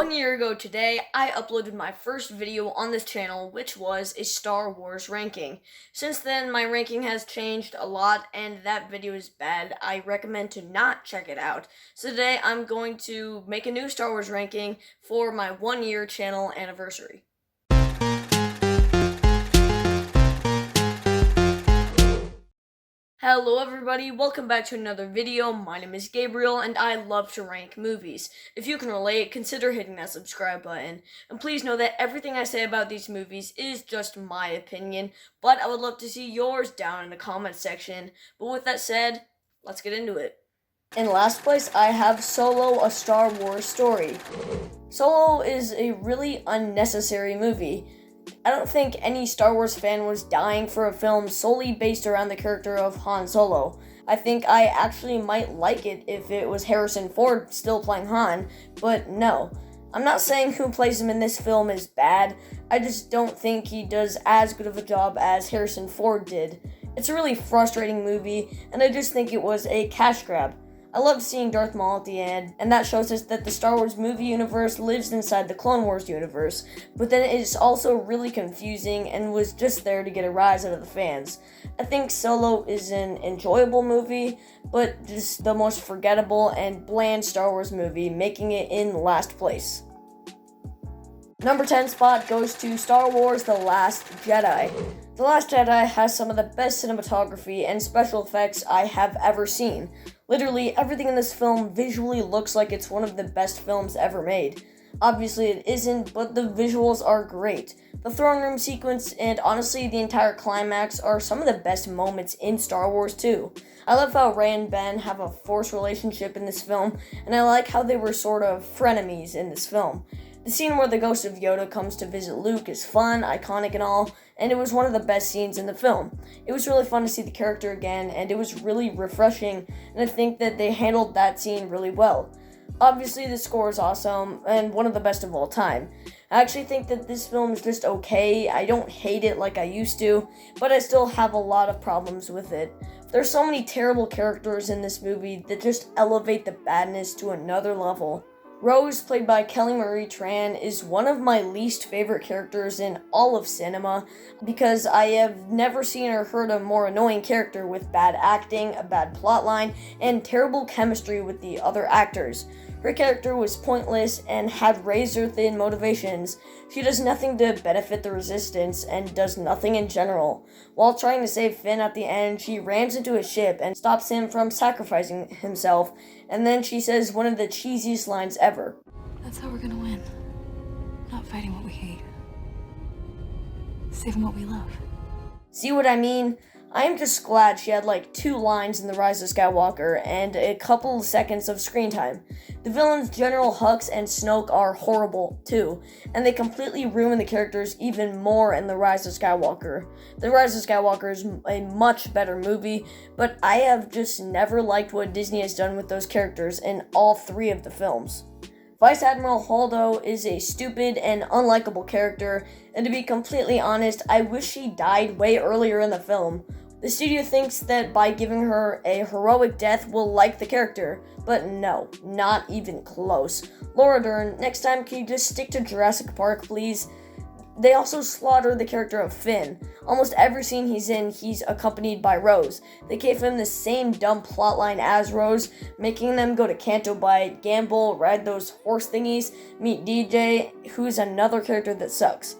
1 year ago today, I uploaded my first video on this channel, which was a Star Wars ranking. Since then, my ranking has changed a lot, and that video is bad. I recommend to not check it out. So today, I'm going to make a new Star Wars ranking for my 1 year channel anniversary. Hello everybody, welcome back to another video. My name is Gabriel and I love to rank movies. If you can relate, consider hitting that subscribe button. And please know that everything I say about these movies is just my opinion, but I would love to see yours down in the comments section. But with that said, let's get into it. In last place, I have Solo: A Star Wars Story. Solo is a really unnecessary movie. I don't think any Star Wars fan was dying for a film solely based around the character of Han Solo. I think I actually might like it if it was Harrison Ford still playing Han, but no. I'm not saying who plays him in this film is bad, I just don't think he does as good of a job as Harrison Ford did. It's a really frustrating movie, and I just think it was a cash grab. I love seeing Darth Maul at the end, and that shows us that the Star Wars movie universe lives inside the Clone Wars universe, but then it's also really confusing and was just there to get a rise out of the fans. I think Solo is an enjoyable movie, but just the most forgettable and bland Star Wars movie, making it in last place. Number 10 spot goes to Star Wars: The Last Jedi. The Last Jedi has some of the best cinematography and special effects I have ever seen. Literally, everything in this film visually looks like it's one of the best films ever made. Obviously it isn't, but the visuals are great. The throne room sequence and honestly the entire climax are some of the best moments in Star Wars too. I love how Rey and Ben have a forced relationship in this film, and I like how they were sort of frenemies in this film. The scene where the ghost of Yoda comes to visit Luke is fun, iconic and all, and it was one of the best scenes in the film. It was really fun to see the character again, and it was really refreshing, and I think that they handled that scene really well. Obviously, the score is awesome, and one of the best of all time. I actually think that this film is just okay. I don't hate it like I used to, but I still have a lot of problems with it. There's so many terrible characters in this movie that just elevate the badness to another level. Rose, played by Kelly Marie Tran, is one of my least favorite characters in all of cinema because I have never seen or heard a more annoying character with bad acting, a bad plotline, and terrible chemistry with the other actors. Her character was pointless and had razor-thin motivations. She does nothing to benefit the Resistance and does nothing in general. While trying to save Finn at the end, she rams into a ship and stops him from sacrificing himself, and then she says one of the cheesiest lines ever. That's how we're gonna win. Not fighting what we hate. Saving what we love. See what I mean? I am just glad she had like 2 lines in The Rise of Skywalker and a couple seconds of screen time. The villains General Hux and Snoke are horrible too, and they completely ruin the characters even more in The Rise of Skywalker. The Rise of Skywalker is a much better movie, but I have just never liked what Disney has done with those characters in all 3 of the films. Vice Admiral Holdo is a stupid and unlikable character, and to be completely honest, I wish she died way earlier in the film. The studio thinks that by giving her a heroic death we'll like the character, but no, not even close. Laura Dern, next time can you just stick to Jurassic Park, please? They also slaughter the character of Finn. Almost every scene he's in, he's accompanied by Rose. They gave him the same dumb plotline as Rose, making them go to Canto Bight, gamble, ride those horse thingies, meet DJ, who's another character that sucks.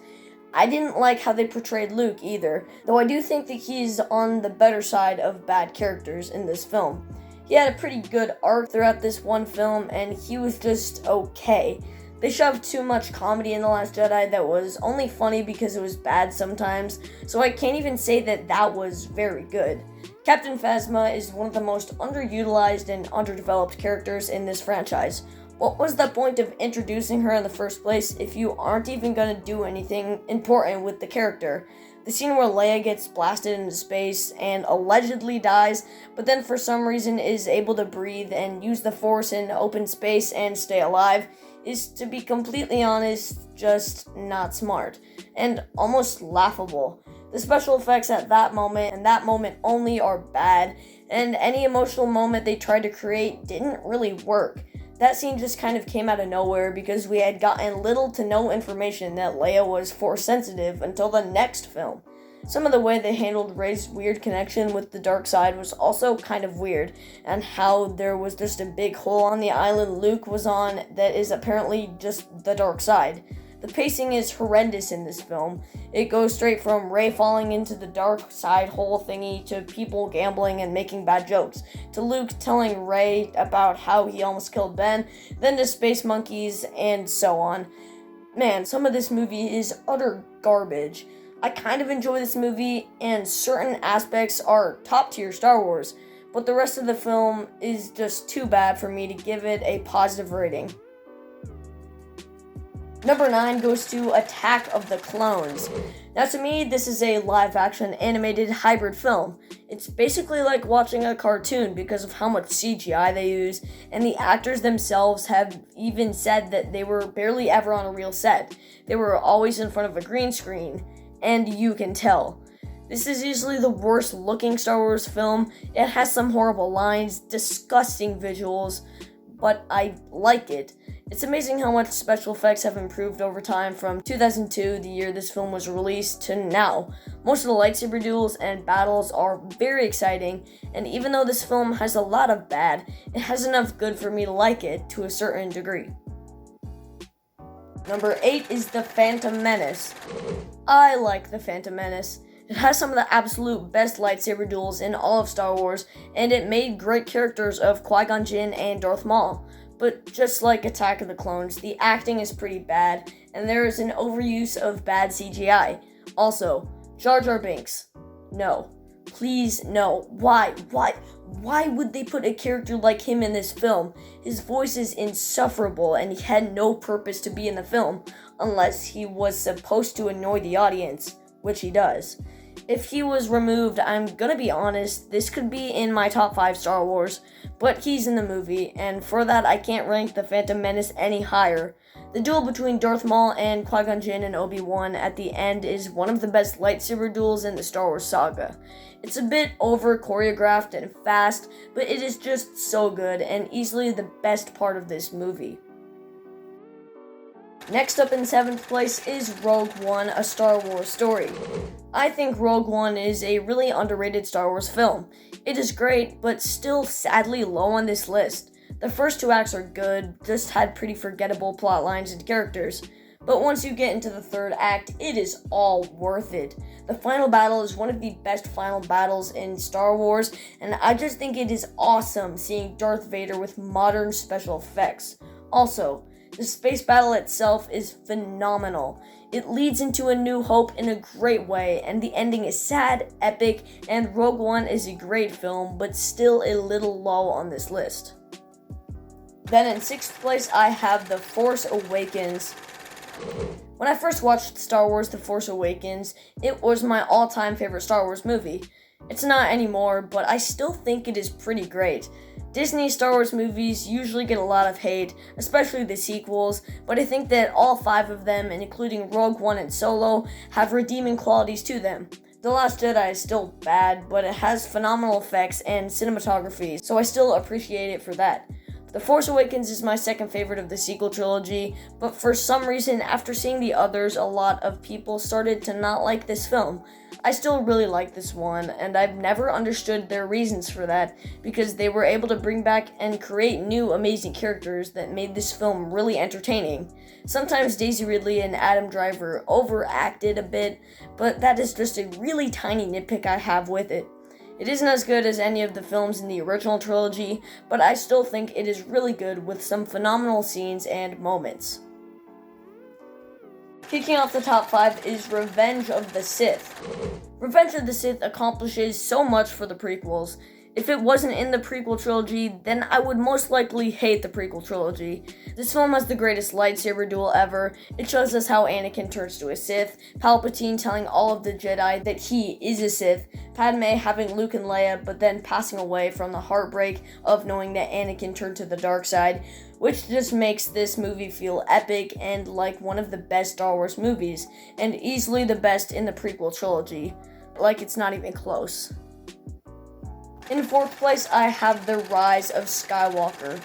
I didn't like how they portrayed Luke either, though I do think that he's on the better side of bad characters in this film. He had a pretty good arc throughout this one film, and he was just okay. They shoved too much comedy in The Last Jedi that was only funny because it was bad sometimes, so I can't even say that that was very good. Captain Phasma is one of the most underutilized and underdeveloped characters in this franchise. What was the point of introducing her in the first place if you aren't even going to do anything important with the character? The scene where Leia gets blasted into space and allegedly dies, but then for some reason is able to breathe and use the Force in open space and stay alive, is, to be completely honest, just not smart, and almost laughable. The special effects at that moment and that moment only are bad, and any emotional moment they tried to create didn't really work. That scene just kind of came out of nowhere because we had gotten little to no information that Leia was Force sensitive until the next film. Some of the way they handled Rey's weird connection with the dark side was also kind of weird, and how there was just a big hole on the island Luke was on that is apparently just the dark side. The pacing is horrendous in this film. It goes straight from Rey falling into the dark side hole thingy to people gambling and making bad jokes, to Luke telling Rey about how he almost killed Ben, then to space monkeys, and so on. Man, some of this movie is utter garbage. I kind of enjoy this movie, and certain aspects are top tier Star Wars, but the rest of the film is just too bad for me to give it a positive rating. Number 9 goes to Attack of the Clones. Now to me, this is a live-action animated hybrid film. It's basically like watching a cartoon because of how much CGI they use, and the actors themselves have even said that they were barely ever on a real set. They were always in front of a green screen, and you can tell. This is easily the worst looking Star Wars film. It has some horrible lines, disgusting visuals, but I like it. It's amazing how much special effects have improved over time from 2002, the year this film was released, to now. Most of the lightsaber duels and battles are very exciting, and even though this film has a lot of bad, it has enough good for me to like it to a certain degree. Number 8 is The Phantom Menace. I like The Phantom Menace. It has some of the absolute best lightsaber duels in all of Star Wars, and it made great characters of Qui-Gon Jinn and Darth Maul. But just like Attack of the Clones, the acting is pretty bad, and there is an overuse of bad CGI. Also, Jar Jar Binks. No. Please, no. Why would they put a character like him in this film? His voice is insufferable, and he had no purpose to be in the film, unless he was supposed to annoy the audience, which he does. If he was removed, I'm gonna be honest, this could be in my top 5 Star Wars, but he's in the movie, and for that I can't rank The Phantom Menace any higher. The duel between Darth Maul and Qui-Gon Jinn and Obi-Wan at the end is one of the best lightsaber duels in the Star Wars saga. It's a bit over choreographed and fast, but it is just so good and easily the best part of this movie. Next up in 7th place is Rogue One, A Star Wars Story. I think Rogue One is a really underrated Star Wars film. It is great, but still sadly low on this list. The first 2 acts are good, just had pretty forgettable plot lines and characters. But once you get into the 3rd act, it is all worth it. The final battle is one of the best final battles in Star Wars, and I just think it is awesome seeing Darth Vader with modern special effects. Also, the space battle itself is phenomenal. It leads into A New Hope in a great way, and the ending is sad, epic, and Rogue One is a great film, but still a little low on this list. Then in 6th place, I have The Force Awakens. When I first watched Star Wars The Force Awakens, it was my all-time favorite Star Wars movie. It's not anymore, but I still think it is pretty great. Disney Star Wars movies usually get a lot of hate, especially the sequels, but I think that all 5 of them, and including Rogue One and Solo, have redeeming qualities to them. The Last Jedi is still bad, but it has phenomenal effects and cinematography, so I still appreciate it for that. The Force Awakens is my second favorite of the sequel trilogy, but for some reason, after seeing the others, a lot of people started to not like this film. I still really like this one, and I've never understood their reasons for that, because they were able to bring back and create new amazing characters that made this film really entertaining. Sometimes Daisy Ridley and Adam Driver overacted a bit, but that is just a really tiny nitpick I have with it. It isn't as good as any of the films in the original trilogy, but I still think it is really good with some phenomenal scenes and moments. Kicking off the top 5 is Revenge of the Sith. Revenge of the Sith accomplishes so much for the prequels. If it wasn't in the prequel trilogy, then I would most likely hate the prequel trilogy. This film has the greatest lightsaber duel ever. It shows us how Anakin turns to a Sith, Palpatine telling all of the Jedi that he is a Sith, Padme having Luke and Leia but then passing away from the heartbreak of knowing that Anakin turned to the dark side, which just makes this movie feel epic and like one of the best Star Wars movies, and easily the best in the prequel trilogy. Like it's not even close. In 4th place, I have The Rise of Skywalker.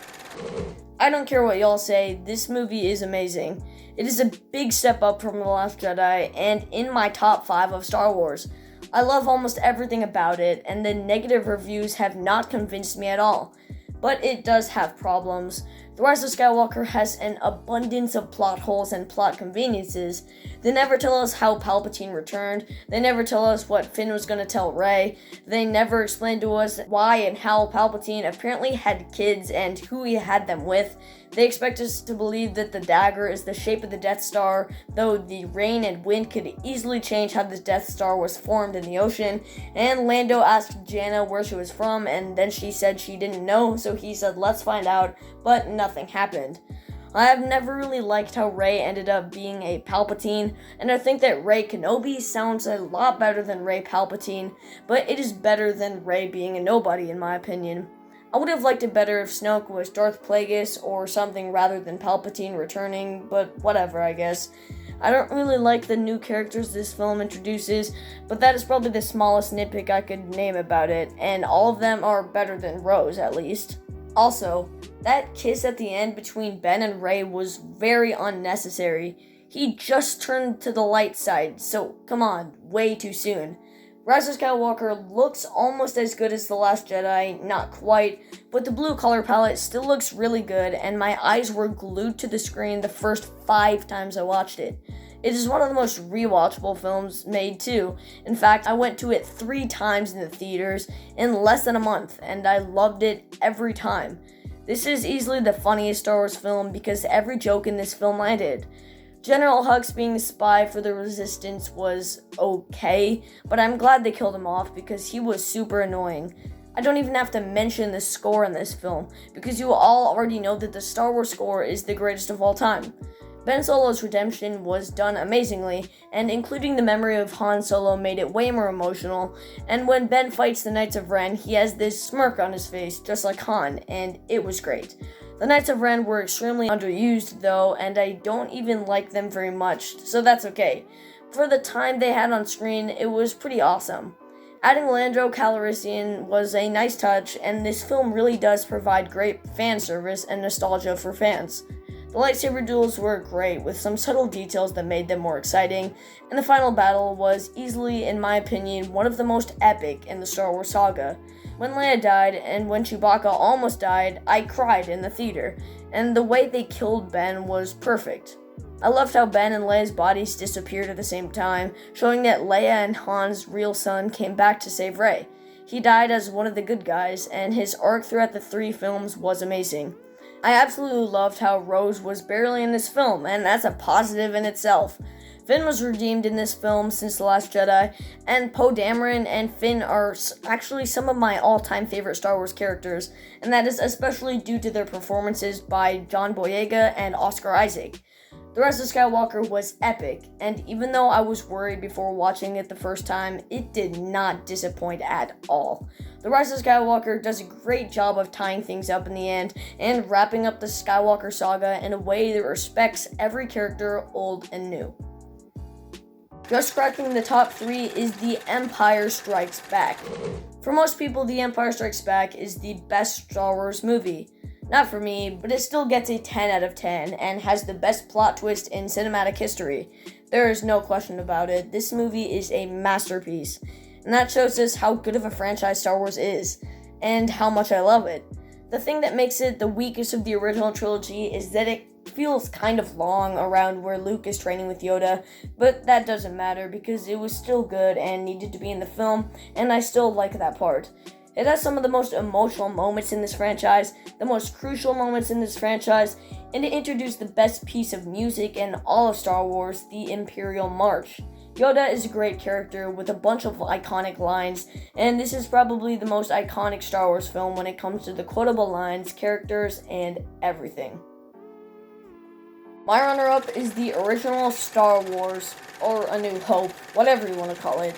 I don't care what y'all say, this movie is amazing. It is a big step up from The Last Jedi and in my top 5 of Star Wars. I love almost everything about it, and the negative reviews have not convinced me at all. But it does have problems. The Rise of Skywalker has an abundance of plot holes and plot conveniences. They never tell us how Palpatine returned. They never tell us what Finn was going to tell Rey. They never explain to us why and how Palpatine apparently had kids and who he had them with. They expect us to believe that the dagger is the shape of the Death Star, though the rain and wind could easily change how the Death Star was formed in the ocean. And Lando asked Jannah where she was from, and then she said she didn't know, so he said, "Let's find out," but nothing happened. I have never really liked how Rey ended up being a Palpatine, and I think that Rey Kenobi sounds a lot better than Rey Palpatine, but it is better than Rey being a nobody in my opinion. I would have liked it better if Snoke was Darth Plagueis or something rather than Palpatine returning, but whatever, I guess. I don't really like the new characters this film introduces, but that is probably the smallest nitpick I could name about it, and all of them are better than Rose, at least. Also, that kiss at the end between Ben and Rey was very unnecessary. He just turned to the light side, so come on, way too soon. Rise of Skywalker looks almost as good as The Last Jedi, not quite, but the blue color palette still looks really good, and my eyes were glued to the screen the first 5 times I watched it. It is one of the most rewatchable films made too. In fact, I went to it 3 times in the theaters in less than a month, and I loved it every time. This is easily the funniest Star Wars film because every joke in this film landed. General Hux being the spy for the Resistance was okay, but I'm glad they killed him off because he was super annoying. I don't even have to mention the score in this film, because you all already know that the Star Wars score is the greatest of all time. Ben Solo's redemption was done amazingly, and including the memory of Han Solo made it way more emotional, and when Ben fights the Knights of Ren, he has this smirk on his face, just like Han, and it was great. The Knights of Ren were extremely underused though, and I don't even like them very much, so that's okay. For the time they had on screen, it was pretty awesome. Adding Lando Calrissian was a nice touch, and this film really does provide great fan service and nostalgia for fans. The lightsaber duels were great, with some subtle details that made them more exciting, and the final battle was easily, in my opinion, one of the most epic in the Star Wars saga. When Leia died, and when Chewbacca almost died, I cried in the theater, and the way they killed Ben was perfect. I loved how Ben and Leia's bodies disappeared at the same time, showing that Leia and Han's real son came back to save Rey. He died as one of the good guys, and his arc throughout the 3 films was amazing. I absolutely loved how Rose was barely in this film, and that's a positive in itself. Finn was redeemed in this film since The Last Jedi, and Poe Dameron and Finn are actually some of my all-time favorite Star Wars characters, and that is especially due to their performances by John Boyega and Oscar Isaac. The Rise of Skywalker was epic, and even though I was worried before watching it the first time, it did not disappoint at all. The Rise of Skywalker does a great job of tying things up in the end and wrapping up the Skywalker saga in a way that respects every character, old and new. Just cracking the top 3 is The Empire Strikes Back. For most people, The Empire Strikes Back is the best Star Wars movie. Not for me, but it still gets a 10 out of 10 and has the best plot twist in cinematic history. There is no question about it. This movie is a masterpiece, and that shows us how good of a franchise Star Wars is, and how much I love it. The thing that makes it the weakest of the original trilogy is that it feels kind of long around where Luke is training with Yoda, but that doesn't matter because it was still good and needed to be in the film, and I still like that part. It has some of the most emotional moments in this franchise, the most crucial moments in this franchise, and it introduced the best piece of music in all of Star Wars, the Imperial March. Yoda is a great character with a bunch of iconic lines, and this is probably the most iconic Star Wars film when it comes to the quotable lines, characters, and everything. My runner-up is the original Star Wars, or A New Hope, whatever you want to call it.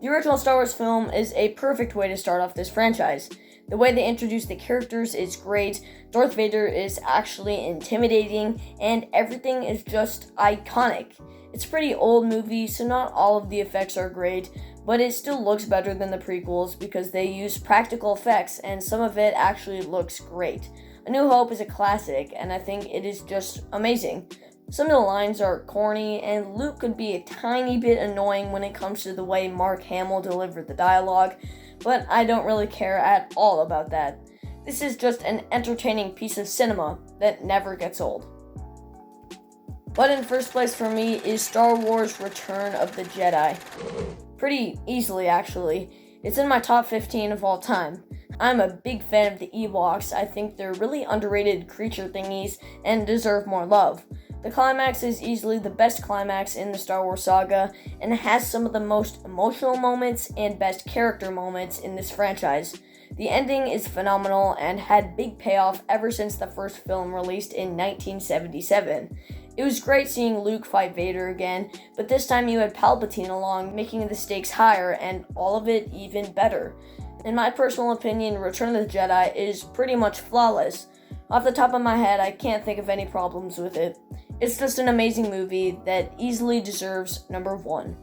The original Star Wars film is a perfect way to start off this franchise. The way they introduce the characters is great, Darth Vader is actually intimidating, and everything is just iconic. It's a pretty old movie, so not all of the effects are great, but it still looks better than the prequels because they use practical effects, and some of it actually looks great. A New Hope is a classic, and I think it is just amazing. Some of the lines are corny, and Luke could be a tiny bit annoying when it comes to the way Mark Hamill delivered the dialogue, but I don't really care at all about that. This is just an entertaining piece of cinema that never gets old. But in first place for me is Star Wars Return of the Jedi. Pretty easily, actually. It's in my top 15 of all time. I'm a big fan of the Ewoks. I think they're really underrated creature thingies and deserve more love. The climax is easily the best climax in the Star Wars saga, and it has some of the most emotional moments and best character moments in this franchise. The ending is phenomenal and had big payoff ever since the first film released in 1977. It was great seeing Luke fight Vader again, but this time you had Palpatine along, making the stakes higher and all of it even better. In my personal opinion, Return of the Jedi is pretty much flawless. Off the top of my head, I can't think of any problems with it. It's just an amazing movie that easily deserves number 1.